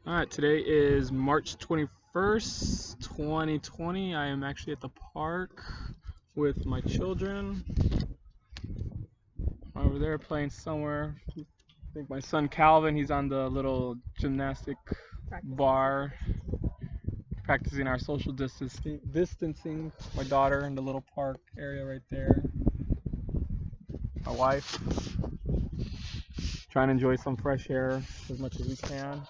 Alright, today is March 21st, 2020. I am actually at the park with my children. Over there playing somewhere. I think my son Calvin, he's on the little gymnastic bar practicing our social distancing. My daughter in the little park area right there. My wife trying to enjoy some fresh air as much as we can.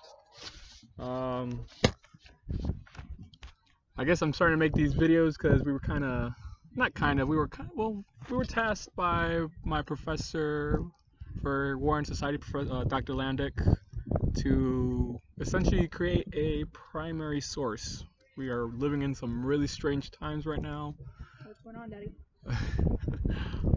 I guess I'm starting to make these videos because we were we were tasked by my professor for War and Society, Dr. Landick, to essentially create a primary source. We are living in some really strange times right now. What's going on, Daddy?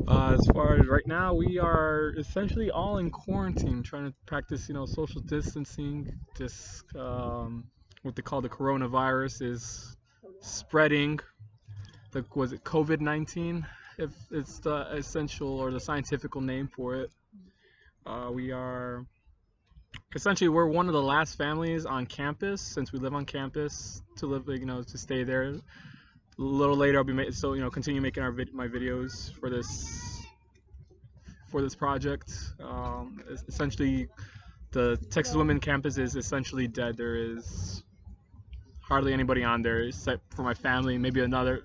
As far as right now, we are essentially all in quarantine, trying to practice, social distancing. Just what they call the coronavirus is spreading. Was it COVID-19? If it's the essential or the scientific name for it. We're one of the last families on campus, since we live on campus, to live, to stay there. A little later, I'll be continue making my videos for this project. Essentially, the Texas Women campus is essentially dead. There is hardly anybody on there except for my family, maybe a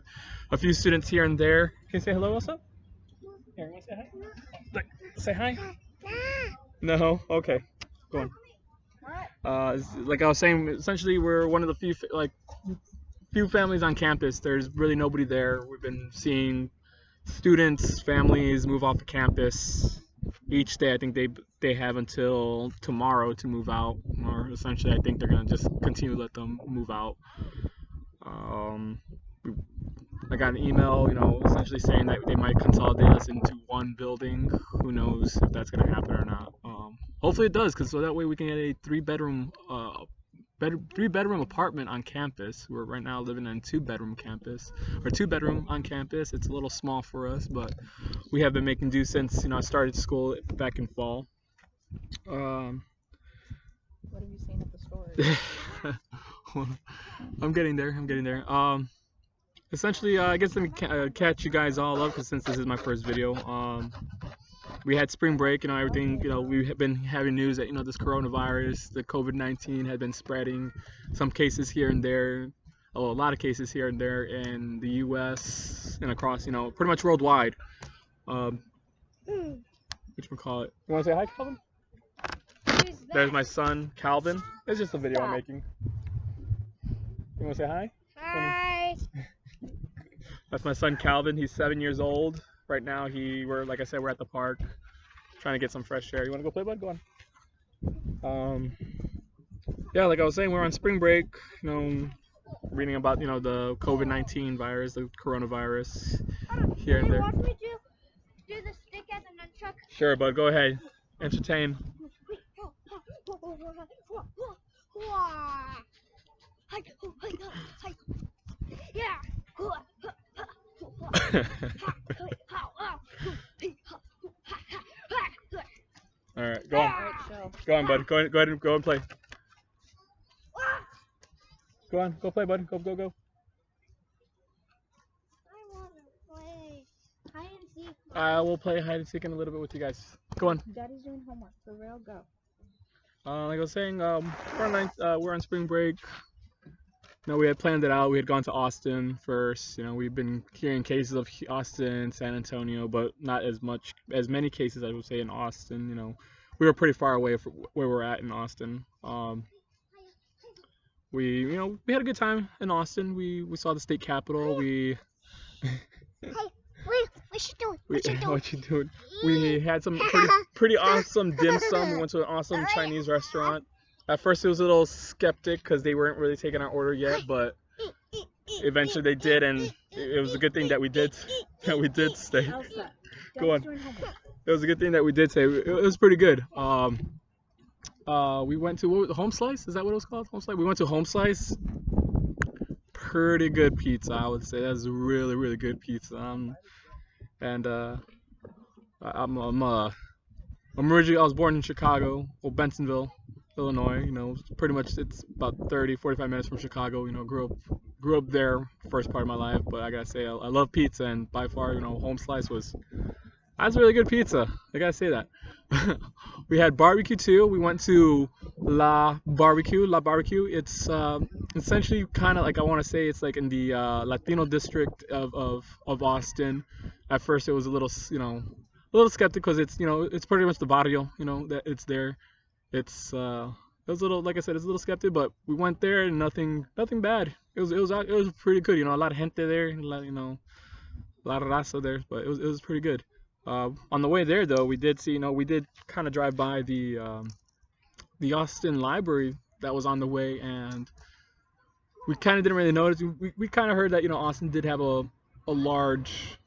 few students here and there. Can you say hello? What's up? Here, you want to say hi? Say hi. No. Okay. Go on. Like I was saying, essentially we're one of the few families on campus. There's really nobody there. We've been seeing students, families move off the campus each day. I think they have until tomorrow to move out, or essentially I think they're gonna just continue to let them move out. I got an email, essentially saying that they might consolidate us into one building. Who knows if that's gonna happen or not. Hopefully it does, because so that way we can get a three-bedroom apartment on campus. We're right now living in a two-bedroom on campus. It's a little small for us, but we have been making do since I started school back in fall. What have you seen at the store? Well, I'm getting there. Essentially, I guess let me catch you guys all up, because since this is my first video. We had spring break, everything, we have been having news that, this coronavirus, the COVID-19 had been spreading, some cases here and there, a lot of cases here and there in the U.S. and across, pretty much worldwide. Whatchamacallit? You want to say hi, Calvin? There's my son, Calvin. It's just a video I'm making. You want to say hi? Hi. That's my son, Calvin. He's 7 years old. Right now, like I said, we're at the park trying to get some fresh air. You want to go play, bud? Go on. Yeah, like I was saying, we're on spring break, reading about, the COVID-19 virus, the coronavirus here and there. Want me to do the stick as an nunchuck? Sure, bud. Go ahead. Entertain. Yeah. All right, go on. Go on, bud. Go ahead and play. Go on, go play, bud. Go. I want to play hide and seek. I will play hide and seek in a little bit with you guys. Go on. Daddy's doing homework. For real, go. Like I was saying, we're on spring break. We had planned it out. We had gone to Austin first. We've been hearing cases of Austin, San Antonio, but not as many cases, I would say, in Austin. We were pretty far away from where we're at in Austin. We had a good time in Austin. We saw the state capitol. Hey, what you doing? We had some pretty awesome dim sum. We went to an awesome Chinese restaurant. At first it was a little skeptic because they weren't really taking our order yet, but eventually they did, and it was a good thing that we did stay. Go on. It was a good thing that we did stay. It was pretty good. We went to Home Slice. Is that what it was called? Home Slice. We went to Home Slice. Pretty good pizza, I would say. That's really, really good pizza. I'm originally, I was born in Chicago, Bentonville. Illinois. You know, pretty much it's about 30, 45 minutes from Chicago. You know, grew up there first part of my life, but I gotta say I love pizza, and by far, you know, Home Slice was that's really good pizza. I gotta say that. We had barbecue too. We went to La Barbecue. It's essentially kind of like I want to say it's like in the Latino district of Austin. At first, it was a little a little skeptic because it's it's pretty much the barrio. You know that it's there. It's it was a little like I said, it's a little skeptic, but we went there and nothing bad. It was pretty good. You know, a lot of gente there. A lot of raza there, but it was pretty good. On the way there, though, we did see, we did kind of drive by the Austin Library that was on the way, and we kind of didn't really notice. We kind of heard that Austin did have a large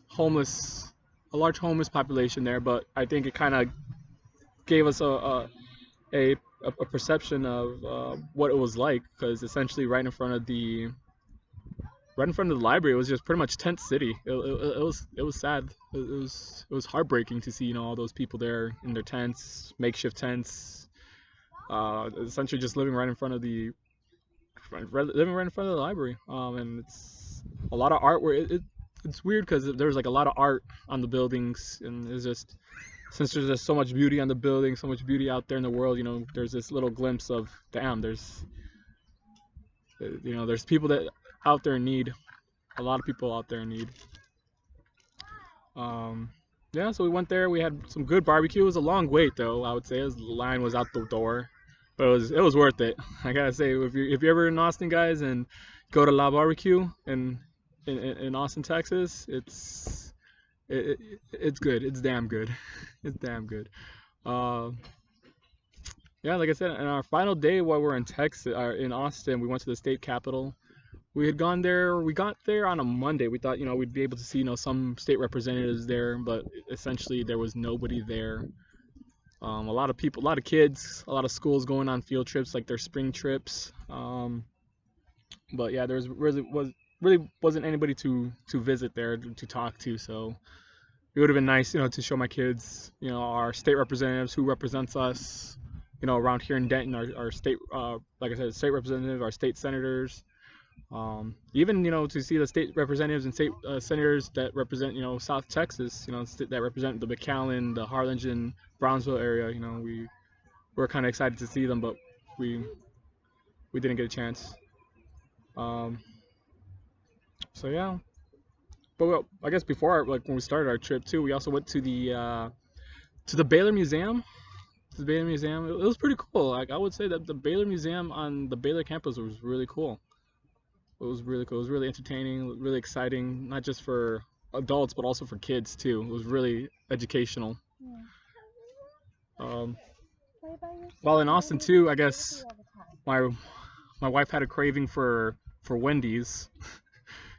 homeless a large homeless population there, but I think it kind of gave us a, a perception of what it was like, because essentially right in front of the library, it was just pretty much tent city. It was sad. It was heartbreaking to see all those people there in their tents, makeshift tents, essentially just living right in front of the library. And it's a lot of art where it's weird because there's like a lot of art on the buildings, and it's just since there's just so much beauty on the building, so much beauty out there in the world. There's this little glimpse of damn. There's people that out there in need, a lot of people out there in need. Yeah, so we went there. We had some good barbecue. It was a long wait though. I would say the line was out the door, but it was worth it. I gotta say, if you're ever in Austin, guys, and go to La Barbecue in Austin, Texas, it's good. It's damn good. It's damn good. Uh, yeah, like I said, in our final day while we're in Texas, in Austin, we went to the state capitol. We had gone there. We got there on a Monday. We thought, we'd be able to see, some state representatives there, but essentially there was nobody there. A lot of people, a lot of kids, a lot of schools going on field trips, like their spring trips. But yeah, there really wasn't anybody to visit there to talk to. So it would have been nice, to show my kids, our state representatives who represents us, around here in Denton, our state, like I said, state representative, our state senators. Even to see the state representatives and state senators that represent South Texas, that represent the McAllen, the Harlingen, Brownsville area. We're kind of excited to see them, but we didn't get a chance. So yeah, but I guess before when we started our trip too, we also went to the Baylor Museum. The Baylor Museum, it was pretty cool. Like I would say that the Baylor Museum on the Baylor campus was really cool. It was really cool. It was really entertaining, really exciting, not just for adults but also for kids too. It was really educational. While in Austin too, I guess my wife had a craving for Wendy's.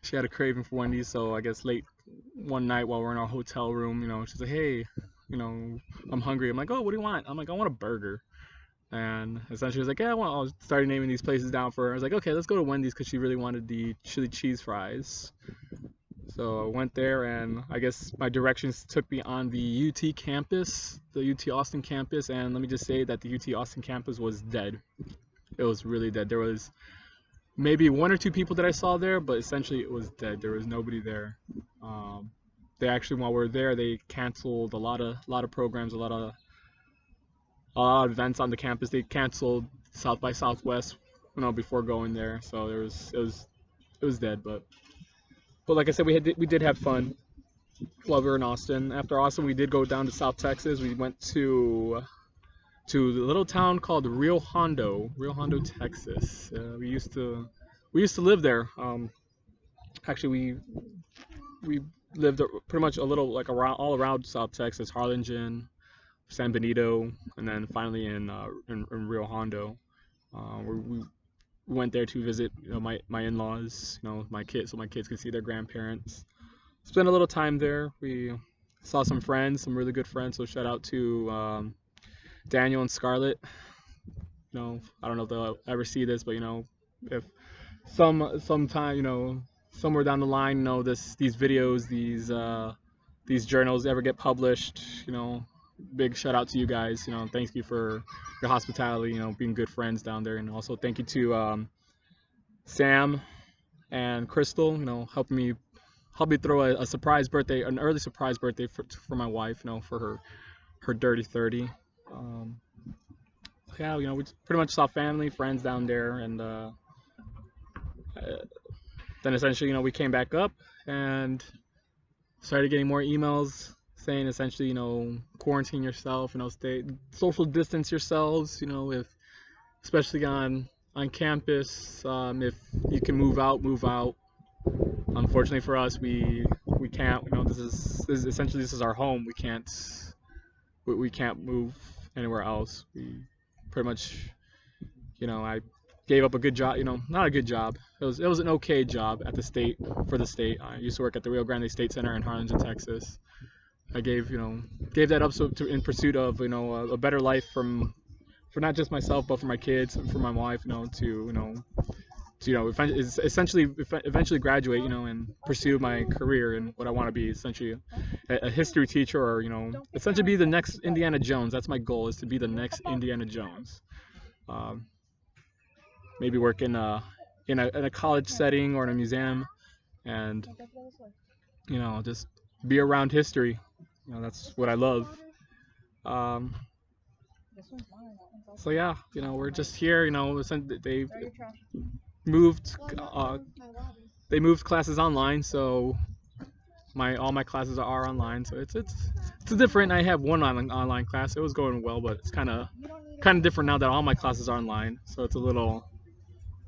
She had a craving for Wendy's, so I guess late one night while we're in our hotel room, she's like, "Hey, I'm hungry." I'm like, "Oh, what do you want?" I'm like, "I want a burger." And essentially she was like, "Yeah, I started naming these places down for her." I was like, "Okay, let's go to Wendy's," because she really wanted the chili cheese fries. So I went there, and I guess my directions took me on the UT campus, the UT Austin campus, and let me just say that the UT Austin campus was dead. It was really dead. There was maybe one or two people that I saw there, but essentially it was dead. There was nobody there. They actually, while we were there, they canceled a lot of programs, a lot of events on the campus. They canceled South by Southwest, before going there. So it was dead. But like I said, we did have fun while we were in Austin. After Austin, we did go down to South Texas. We went to the little town called Rio Hondo, Texas. We used to live there. Actually, we lived pretty much a little like all around South Texas, Harlingen, San Benito, and then finally in Rio Hondo. We went there to visit my in-laws, my kids, so my kids could see their grandparents. Spent a little time there. We saw some friends, some really good friends. So shout out to Daniel and Scarlett. I don't know if they'll ever see this, but if sometime somewhere down the line these videos, these journals ever get published, big shout out to you guys. Thank you for your hospitality. Being good friends down there, and also thank you to Sam and Crystal. Help me throw a surprise birthday, an early surprise birthday for my wife. For her dirty 30. Yeah, we pretty much saw family, friends down there, and then essentially, we came back up and started getting more emails saying essentially, quarantine yourself, stay social distance yourselves, if especially on campus, if you can move out, move out. Unfortunately for us, we can't. This is essentially this is our home. We can't move anywhere else. We pretty much, I gave up a good job. Not a good job. It was an okay job at the state for the state. I used to work at the Rio Grande State Center in Harlingen, Texas. I gave that up in pursuit of a better life for not just myself but for my kids and for my wife. To essentially eventually graduate, and pursue my career and what I want to be, essentially a history teacher, or essentially be the next Indiana Jones. That's my goal, is to be the next Indiana Jones. Maybe work in a college setting or in a museum, and just be around history. That's what I love. So yeah, we're just here. Moved they moved classes online, so all my classes are online. So it's different. I have one online class. It was going well, but it's kind of different now that all my classes are online. So it's a little.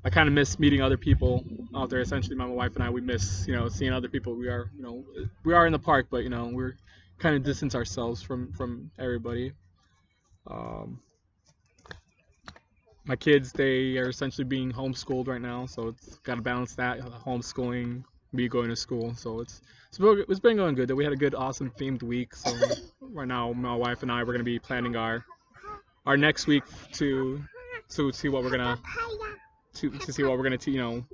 I kind of miss meeting other people out there. Essentially, my wife and I, we miss seeing other people. We are in the park, but we're kind of distance ourselves from everybody. My kids, they are essentially being homeschooled right now, so it's got to balance that homeschooling, me going to school. So it's been going good. We had a good, awesome themed week. So right now, my wife and I, we're gonna be planning our next week to see what we're gonna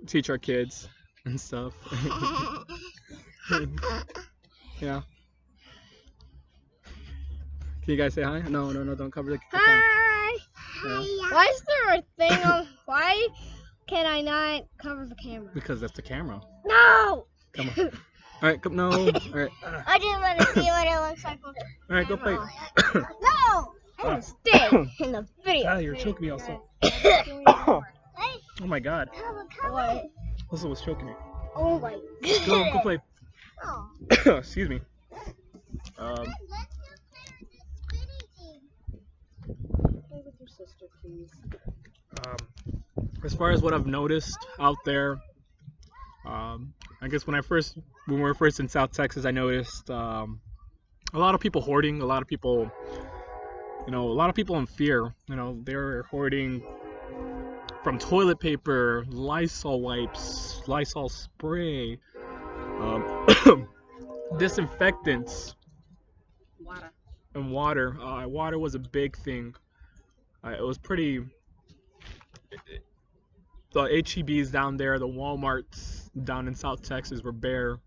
teach our kids and stuff. Yeah. Can you guys say hi? No, don't cover the camera. Hi. Yeah. Why is there a thing on? Why can I not cover the camera? Because that's the camera. No. Come on. All right, come. No. All right. I just want to see what it looks like. All right, go play. No. I want to stay in the video. Ah, you're choking me also. Hey. Oh my God. What? Also was choking me. Oh my God. Go play. Oh. Excuse me. As far as what I've noticed out there, I guess when we were first in South Texas, I noticed a lot of people hoarding, a lot of people in fear. They were hoarding from toilet paper, Lysol wipes, Lysol spray, disinfectants, and water. Water was a big thing. It was pretty. The HEBs down there, the Walmarts down in South Texas were bare.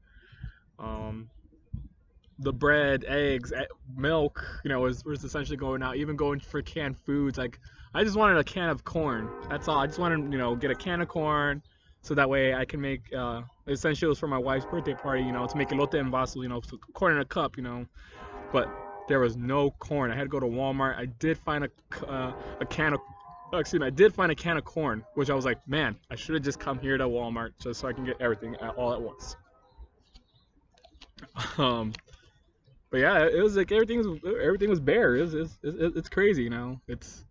The bread, eggs, milk, was essentially going out. Even going for canned foods. Like, I just wanted a can of corn. That's all. I just wanted, get a can of corn, so that way I can make. Essentially, it was for my wife's birthday party, to make elote en vaso, corn in a cup, But there was no corn. I had to go to Walmart. I did find a can of. I did find a can of corn, which I was like, man, I should have just come here to Walmart just so I can get everything all at once. But yeah, it was like everything was bare. It's crazy, It's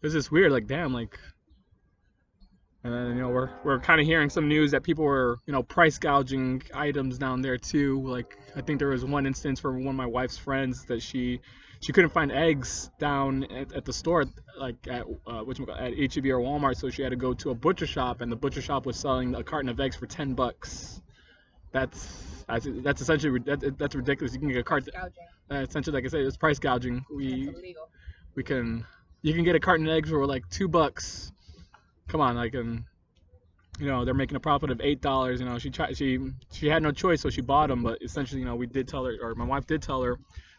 just weird. Like, damn, like. And then we're kind of hearing some news that people were price gouging items down there too. Like, I think there was one instance for one of my wife's friends that she couldn't find eggs down at the store, like at HEB or Walmart, so she had to go to a butcher shop, and the butcher shop was selling a carton of eggs for $10. That's essentially that's ridiculous. You can get a carton. Essentially, like I said, it's price gouging. You can get a carton of eggs for like $2. Come on, like, they're making a profit of $8. She had no choice, so she bought them. But essentially, we did tell her, or my wife did tell her,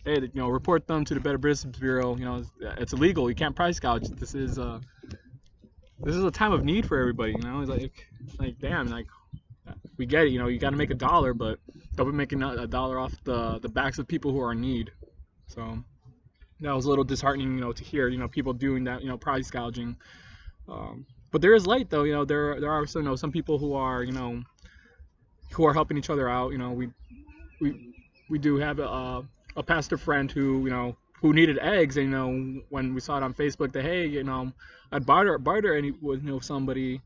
hey, report them to the Better Business Bureau. It's illegal. You can't price gouge. This is a time of need for everybody. Like damn, like we get it. You got to make $1, but don't be making $1 off the backs of people who are in need. So that was a little disheartening, to hear, people doing that, price gouging. But there is light, though. There are some people who are, who are helping each other out. We do have a pastor friend who needed eggs, and when we saw it on Facebook that, hey, I'd barter any with somebody,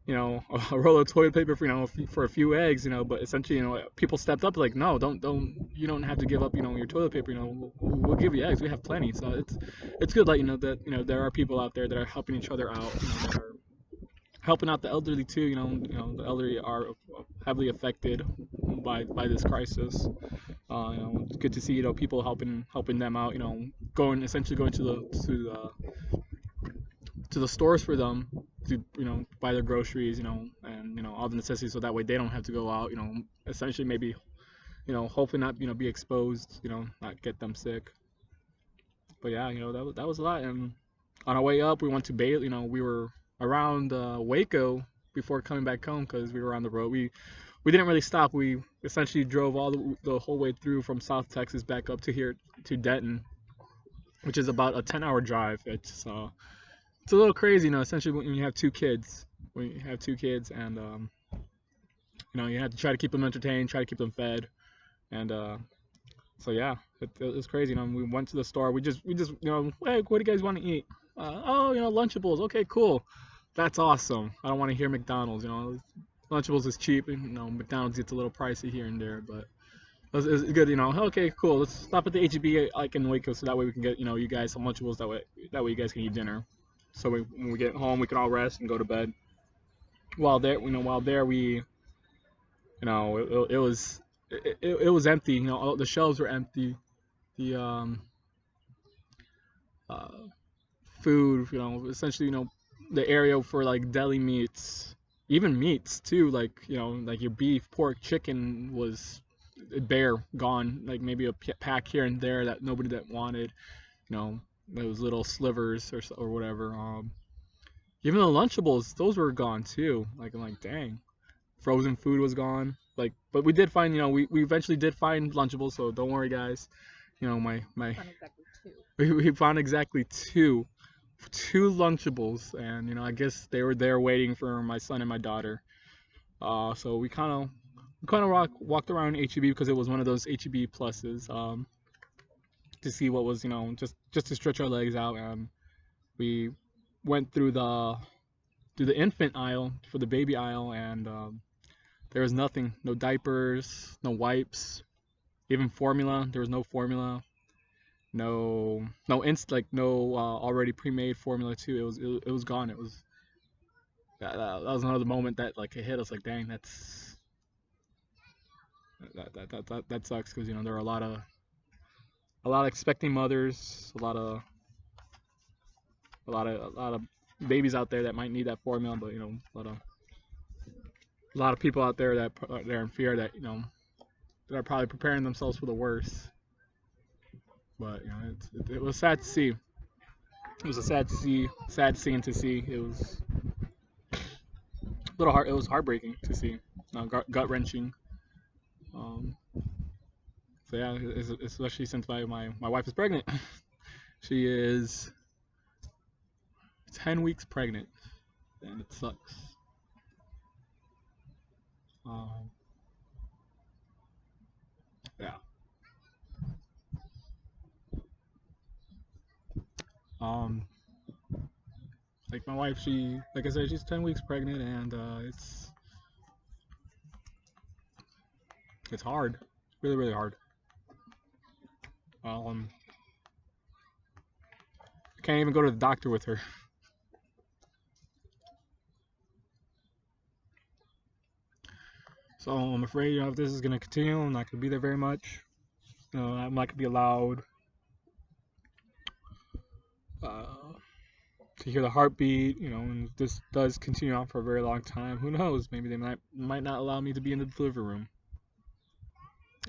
a roll of toilet paper for a few eggs, but essentially people stepped up like, no, you don't have to give up your toilet paper, we'll give you eggs, we have plenty. So it's good that there are people out there that are helping each other out, that are helping out the elderly too. The elderly are heavily affected by this crisis. It's good to see people helping them out. Essentially going to the stores for them to buy their groceries. And all the necessities, so that way they don't have to go out. Essentially maybe hopefully not be exposed. Not get them sick. But yeah, that was a lot. And on our way up, we went to Bailey. We were around Waco before coming back home because we were on the road. We didn't really stop. We essentially drove all the whole way through from South Texas back up to here to Denton, which is about a 10-hour drive. It's a little crazy, essentially when you have two kids. And you have to try to keep them entertained, try to keep them fed, and so yeah, it was crazy. We went to the store. We just hey, what do you guys want to eat? Lunchables. Okay, cool. That's awesome. I don't want to hear McDonald's. Lunchables is cheap, and McDonald's gets a little pricey here and there, but it was good. Okay, cool. Let's stop at the HEB like in Waco, so that way we can get you guys some Lunchables. That way you guys can eat dinner. So when we get home, we can all rest and go to bed. While there, we, it was empty. All the shelves were empty. The food, essentially, the area for like deli meats, even meats too, like like your beef, pork, chicken was bare, gone. Like maybe a pack here and there that nobody that wanted, those little slivers or whatever. Even the Lunchables, those were gone too. Like I'm like, dang, frozen food was gone. Like, but we did find, we eventually did find Lunchables, so don't worry, guys. My we found exactly two Lunchables, and I guess they were there waiting for my son and my daughter. So we kind of walked around HEB because it was one of those HEB pluses, to see what was, just to stretch our legs out. And we went through the infant aisle for the baby aisle, and there was nothing, no diapers, no wipes, even formula. There was no formula. No already pre-made formula too. It was gone. It was that was another moment that like it hit us like, dang, that sucks, because there are a lot of expecting mothers, a lot of babies out there that might need that formula, but a lot of people out there that they're in fear that that are probably preparing themselves for the worst. But it was sad to see. It was a sad scene to see. It was a little hard. It was heartbreaking to see. Gut wrenching. So yeah, especially since my wife is pregnant. She is 10 weeks pregnant, and it sucks. Yeah. Like my wife, like I said, she's 10 weeks pregnant, and it's hard, really, really hard. I can't even go to the doctor with her. So I'm afraid, if this is gonna continue, I'm not gonna be there very much. I'm not gonna be allowed to hear the heartbeat. And if this does continue on for a very long time, who knows? Maybe they might not allow me to be in the delivery room,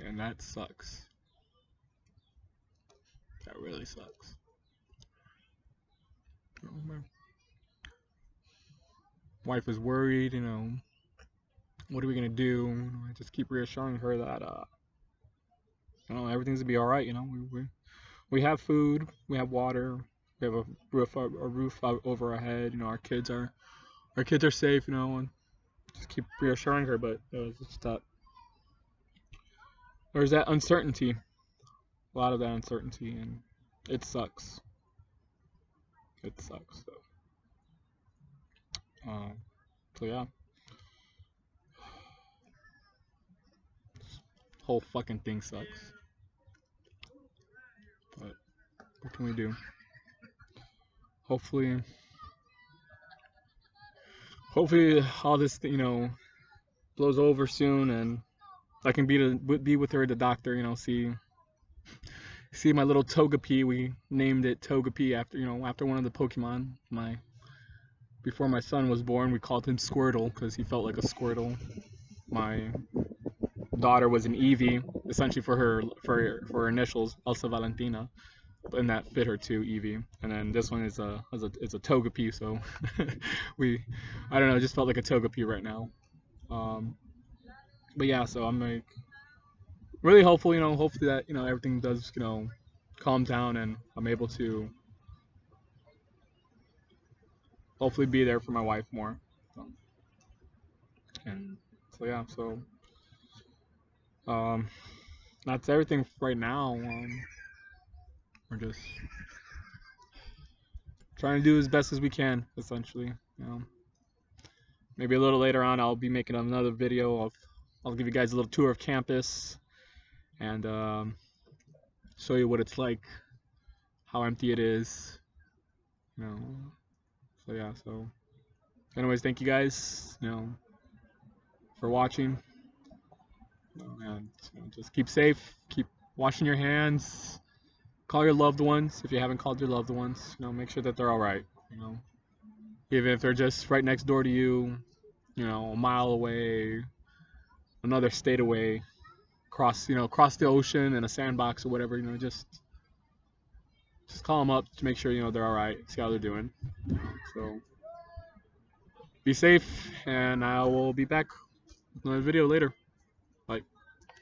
and that sucks. That really sucks. My wife is worried, what are we gonna do? I just keep reassuring her that everything's gonna be all right. We have food, we have water, we have a roof over our head. Our kids are safe. And just keep reassuring her, but it's just that there's that uncertainty, a lot of that uncertainty, and it sucks. It sucks. So yeah, whole fucking thing sucks. But what can we do? Hopefully all this blows over soon, and I can be with her at the doctor. See my little Togepi. We named it Togepi after one of the Pokemon. Before my son was born, we called him Squirtle because he felt like a Squirtle. My daughter was an Eevee, essentially for her initials, Elsa Valentina, and that fit her too, Eevee. And then this one is a Togepi, so I don't know, it just felt like a Togepi right now. But yeah, so I'm like really hopeful, hopefully that everything does calm down, and I'm able to hopefully be there for my wife more. And so yeah, that's everything right now. We're just trying to do as best as we can, essentially. Maybe a little later on, I'll be making another video. I'll give you guys a little tour of campus and show you what it's like, how empty it is. So yeah. So, anyways, thank you guys, for watching. And just keep safe. Keep washing your hands. Call your loved ones if you haven't called your loved ones. Make sure that they're all right. Even if they're just right next door to you, a mile away, another state away, across the ocean in a sandbox or whatever. Just call them up to make sure they're all right. See how they're doing. So be safe, and I will be back with another video later.